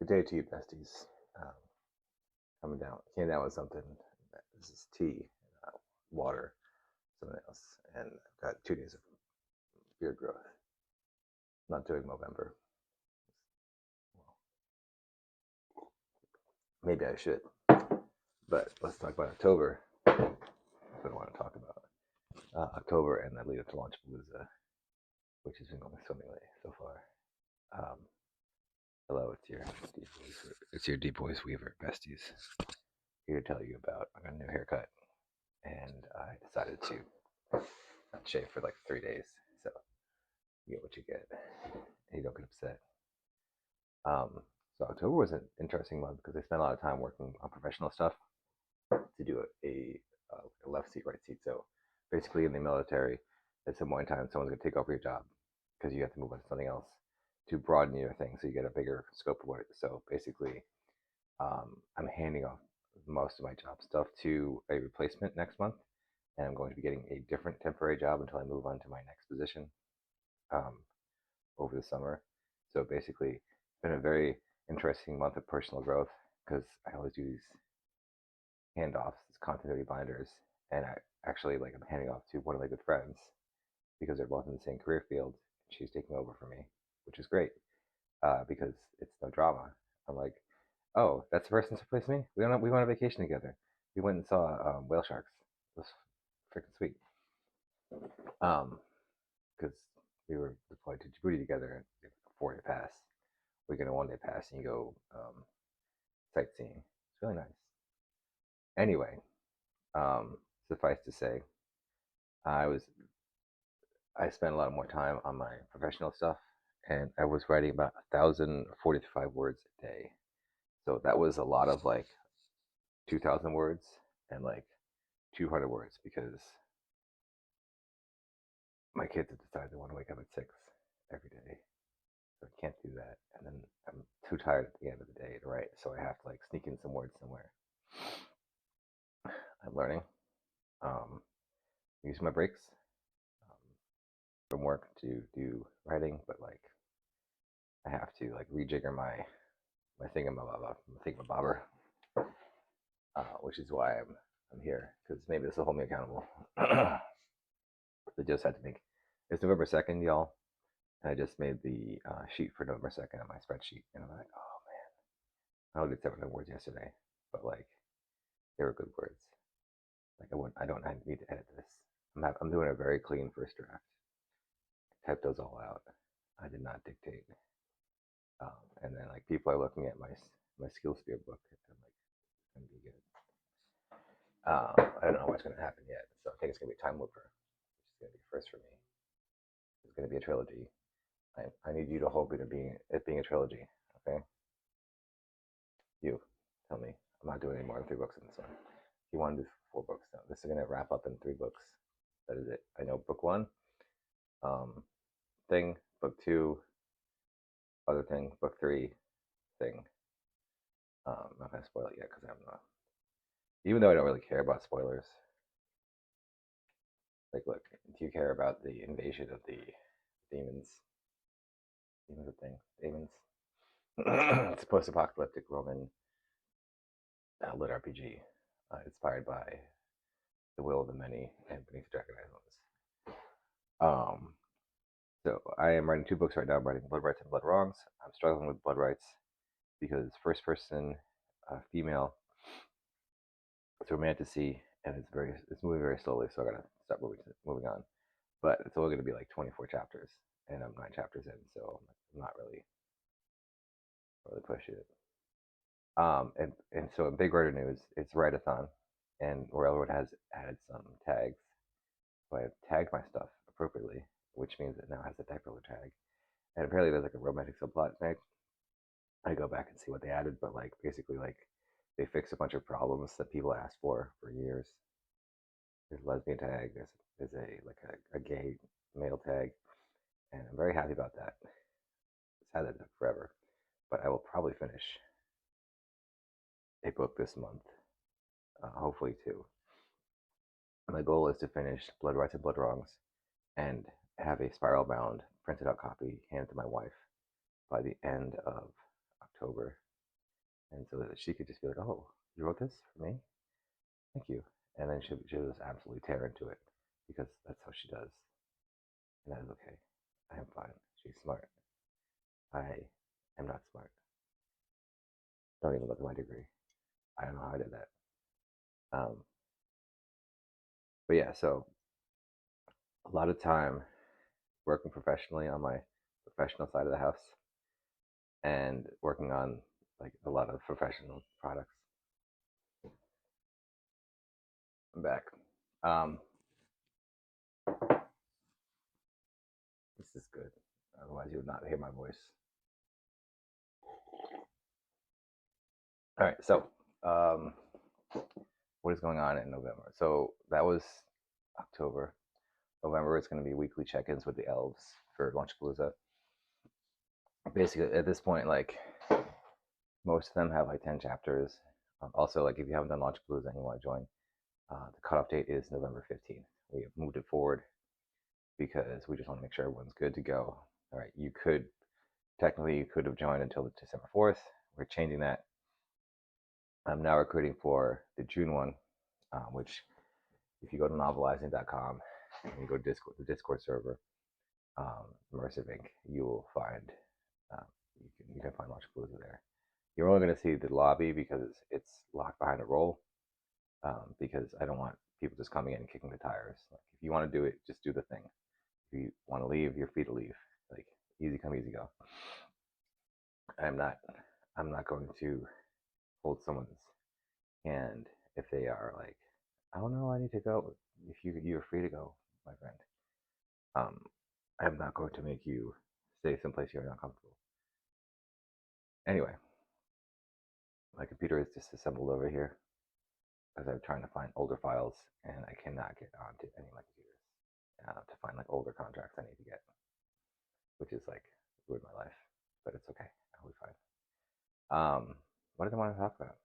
Good day to you, besties. Um, came down with something. This is tea, water, something else, and I've got 2 days of beard growth. Not doing November. Well, maybe I should, but let's talk about October. That's what I want to talk about. October and the lead up to Launchpalooza, which has been going swimmingly so far. Um, Hello, it's your deep voice Weaver, besties. Here to tell you about I got a new haircut, and I decided to not shave for like 3 days. So you get what you get. You don't get upset. Um, so October was an interesting month because I spent a lot of time working on professional stuff to do a left seat, right seat. So basically, in the military, at some point in time, someone's going to take over your job because you have to move on to something else to broaden your thing, so you get a bigger scope of work. So basically, I'm handing off most of my job stuff to a replacement next month, and I'm going to be getting a different temporary job until I move on to my next position. Um, over the summer. So basically, it's been a very interesting month of personal growth because I always do these handoffs, these continuity binders, and I actually like I'm handing off to one of my good friends because they're both in the same career field. She's taking over for me, which is great because it's no drama. I'm like, oh, that's the person to replace me. We went on vacation together. We went and saw whale sharks. It was freaking sweet. Because we were deployed to Djibouti together and we have a 4 day pass. We get a 1 day pass and you go sightseeing. It's really nice. Anyway, suffice to say, I was I spent a lot more time on my professional stuff, and I was writing about 1,045 words a day. So that was a lot of like 2,000 words and like 200 words because my kids have decided they want to wake up at 6 every day. So I can't do that. And then I'm too tired at the end of the day to write, so I have to like sneak in some words somewhere. I'm learning. Um, Using my breaks um, from work to do writing, but like I have to like rejigger my thingamabobber, which is why I'm here because maybe this will hold me accountable. They just had to make it's November 2nd, y'all. And I just made the sheet for November 2nd on my spreadsheet, and I'm like, oh man, I only did 700 words yesterday, but like they were good words. Like I don't need to edit this. I'm doing a very clean first draft. I typed those all out. I did not dictate. And then like people are looking at my skill sphere book, and I'm like, it's gonna be good. I don't know what's gonna happen yet, so I think it's gonna be a time looper, which is gonna be first for me. It's gonna be a trilogy. I need you to hold it being a trilogy. Okay, you tell me. I'm not doing any more than 3 books in this one. If you want to do 4 books, no, this is gonna wrap up in 3 books. That is it. I know book one, um, thing. Book two, other thing. Book three, thing. I'm not gonna spoil it yet because I'm not. Even though I don't really care about spoilers. Like, look, do you care about the invasion of the demons? Demons of things. Demons. It's a post-apocalyptic Roman lit RPG, inspired by the will of the many and beneath the dragon islands. So I am writing 2 books right now. I'm writing Blood Rights and Blood Wrongs. I'm struggling with Blood Rights because first person, female, it's romantasy and it's moving very slowly. So I gotta start moving on. But it's only gonna be like 24 chapters, and I'm 9 chapters in, so I'm not really pushing it. And so in big writer news, it's writathon, and Railroad has added some tags. So I have tagged my stuff appropriately, which means it now has a type roller tag. And apparently there's like a romantic subplot tag. I go back and see what they added, but like basically like they fixed a bunch of problems that people asked for years. There's a lesbian tag. There's a gay male tag, and I'm very happy about that. It's had that forever, but I will probably finish a book this month, hopefully 2. My goal is to finish Blood Rights and Blood Wrongs and have a spiral bound printed out copy handed to my wife by the end of October. and so that she could just be like, "Oh, you wrote this for me? Thank you." And then she'll just absolutely tear into it because that's how she does, and that is okay. I am fine. She's smart. I am not smart. Don't even look at my degree. I don't know how I did that. Um, but yeah, so a lot of time working professionally on my professional side of the house and working on like a lot of professional products. I'm back. Um, this is good. Otherwise, you would not hear my voice. All right. So, what is going on in November? So that was October. November is going to be weekly check-ins with the elves for Launchpalooza. Basically, at this point, like most of them have like 10 chapters. Also, like if you haven't done Launchpalooza and you want to join, the cutoff date is November 15th. We have moved it forward because we just want to make sure everyone's good to go. All right, you could have joined until December 4th. We're changing that. I'm now recruiting for the June one, which if you go to novelizing.com and you go to the Discord server, Immersive Inc., you will find you can find Launchpalooza there. You're only going to see the lobby because it's locked behind a roll. Because I don't want people just coming in and kicking the tires. Like, if you want to do it, just do the thing. If you want to leave, you're free to leave. Like, easy come, easy go. I'm not going to hold someone's hand if they are like, oh no, I need to go. If you're free to go, my friend. I'm not going to make you stay someplace you're not comfortable. Anyway, my computer is disassembled over here because I'm trying to find older files and I cannot get onto any of my computers to find like older contracts I need to get, which is like ruined my life, but it's okay. I'll be fine. What did I want to talk about?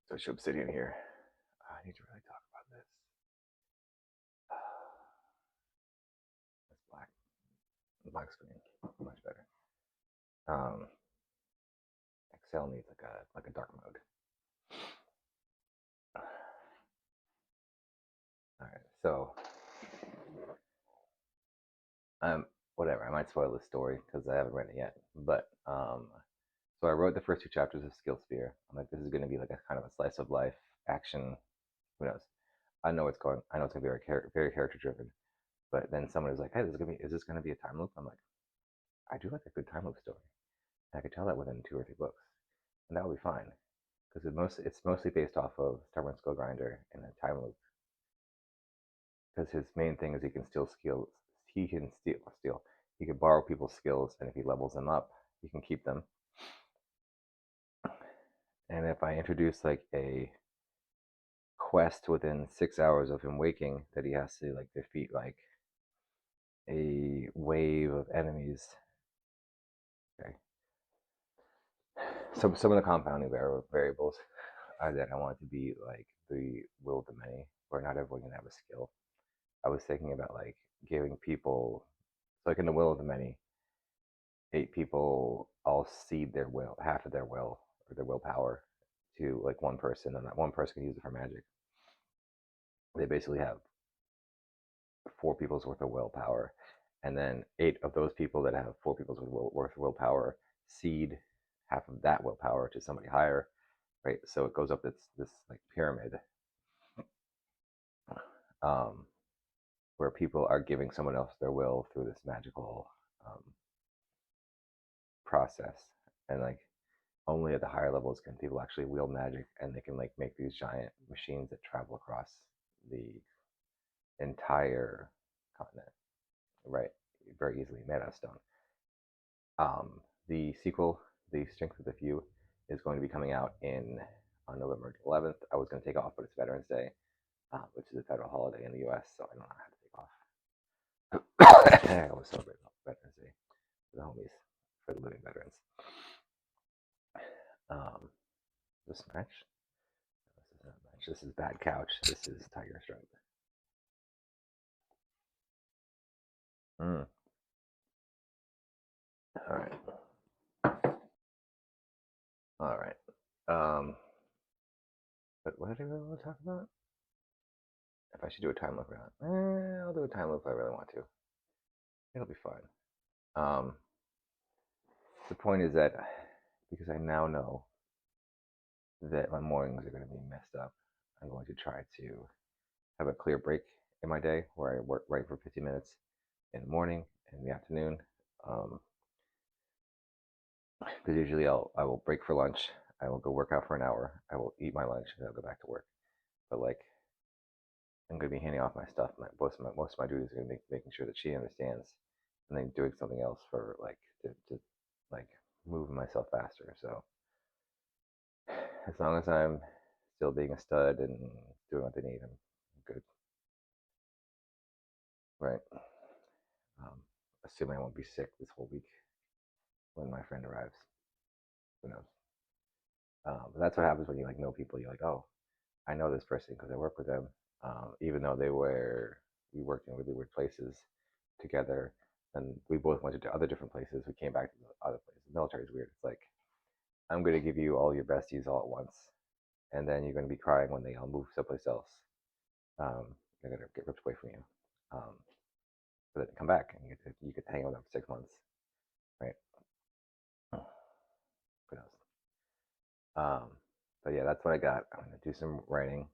So I should Obsidian here. I need to really talk about this. It's black. Black screen, much better. Excel needs like a dark mode. All right, so whatever. I might spoil the story because I haven't read it yet. But so I wrote the first two chapters of Skill Sphere. I'm like, this is going to be like a kind of a slice of life action. Who knows? I know it's going. I know it's going to be very character driven. But then someone was like, hey, is this going to be a time loop? I'm like, I do like a good time loop story. And I could tell that within 2 or 3 books, and that will be fine because it's mostly based off of Stubborn Skill Grinder and a time loop. Because his main thing is he can steal skills. He can steal. He can borrow people's skills, and if he levels them up, he can keep them. And if I introduce like a quest within 6 hours of him waking that he has to like defeat like a wave of enemies. Okay. Some of the compounding variables are that I want it to be like the will of the many, where not everyone can have a skill. I was thinking about like giving people, so like in the will of the many, 8 people all cede their will, half of their will or their willpower to like one person, and that one person can use it for magic. They basically have 4 people's worth of willpower, and then 8 of those people that have 4 people's worth of willpower cede half of that willpower to somebody higher, right? So it goes up this like pyramid, um, where people are giving someone else their will through this magical process, and like only at the higher levels can people actually wield magic, and they can like make these giant machines that travel across the entire continent, right? Very easily made out of stone. The sequel, The Strength of the Few, is going to be coming out on November 11th. I was going to take off, but it's Veterans Day, which is a federal holiday in the U.S., so I don't know how to take off. I was celebrating Veterans Day for the homies, for the living veterans. This match? This is not match. This is Bad Couch. This is Tiger Stripe. All right. All right. But what did I really want to talk about? If I should do a time loop or not? I'll do a time loop if I really want to. It'll be fine. The point is that because I now know that my mornings are going to be messed up, I'm going to try to have a clear break in my day where I write for 50 minutes in the morning and in the afternoon. Because usually I will break for lunch. I will go work out for an hour. I will eat my lunch and I'll go back to work. But like I'm going to be handing off my stuff. Most of my duties are going to be making sure that she understands, and then doing something else for like to like move myself faster. So as long as I'm still being a stud and doing what they need, I'm good. Right. Um, Assuming I won't be sick this whole week when my friend arrives. Who knows? But that's what happens when you like know people. You're like, oh, I know this person because I work with them. Even though we worked in really weird places together, and we both went to other different places. We came back to the other places. The military is weird. It's like I'm going to give you all your besties all at once, and then you're going to be crying when they all move someplace else. They're going to get ripped away from you. So then come back and you get to hang out with them for 6 months, right? Who knows? Um, but yeah, that's what I got. I'm going to do some writing.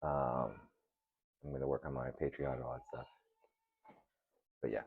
I'm going to work on my Patreon and all that stuff. But yeah,